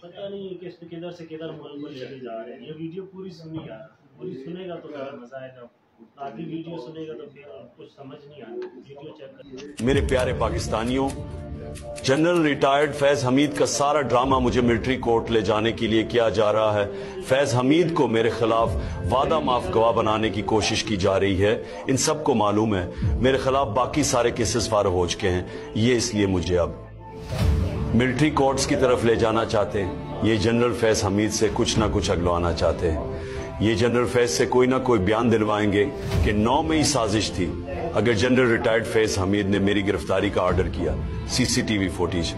پتا نہیں کہ کدھر سے کدھر ملک کو لے کے جا رہے ہیں. یہ ویڈیو پوری سننی ہے, پوری سنے گا تو مزہ آئے گا, آدھی ویڈیو سنے گا تو پھر کچھ سمجھ نہیں آئے گا. ویڈیو چیک کر. میرے پیارے پاکستانیوں, جنرل ریٹائرڈ فیض حمید کا سارا ڈرامہ مجھے ملٹری کورٹ لے جانے کے لیے کیا جا رہا ہے. فیض حمید کو میرے خلاف وعدہ معاف گواہ بنانے کی کوشش کی جا رہی ہے. ان سب کو معلوم ہے میرے خلاف باقی سارے کیسز فارغ ہو چکے ہیں. یہ اس لیے مجھے اب ملٹری کورٹس کی طرف لے جانا چاہتے ہیں. یہ جنرل فیض حمید سے کچھ نہ کچھ اگلوانا چاہتے ہیں. یہ جنرل فیض سے کوئی نہ کوئی بیان دلوائیں گے کہ 9 مئی سازش تھی. اگر جنرل ریٹائرڈ فیض حمید نے میری گرفتاری کا آرڈر کیا, CCTV فوٹیج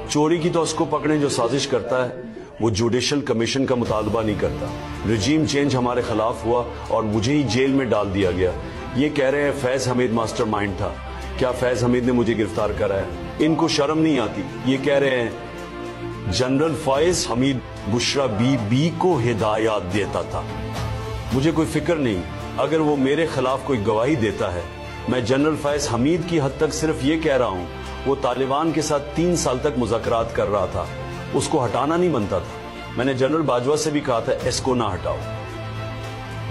چوری کی, تو اس کو پکڑیں جو سازش کرتا ہے. وہ جوڈیشل کمیشن کا مطالبہ نہیں کرتا. رجیم چینج ہمارے خلاف ہوا اور مجھے ہی جیل میں ڈال دیا گیا. یہ کہہ رہے ہیں فیض حمید ماسٹر مائنڈ تھا. کیا فیض حمید نے مجھے گرفتار کرا ہے؟ ان کو شرم نہیں آتی. یہ کہہ رہے ہیں general Faiz Hamid Bushra be کو ہدایات دیتا تھا. مجھے کوئی فکر نہیں. اگر وہ میرے خلاف کوئی گواہی دیتا ہے, میں جنرل فیض حمید کی حد تک صرف یہ کہہ رہا ہوں, وہ طالبان کے ساتھ 3 سال تک مذاکرات کر رہا تھا, اس کو ہٹانا نہیں بنتا تھا. میں نے جنرل باجوہ سے بھی کہا تھا اس کو نہ ہٹاؤ.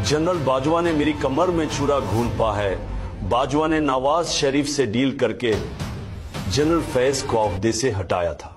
جنرل باجوہ نے میری کمر میں چھرا گھونپا ہے. باجوہ نے نواز شریف سے ڈیل کر کے جنرل فیض کو عہدے سے ہٹایا تھا.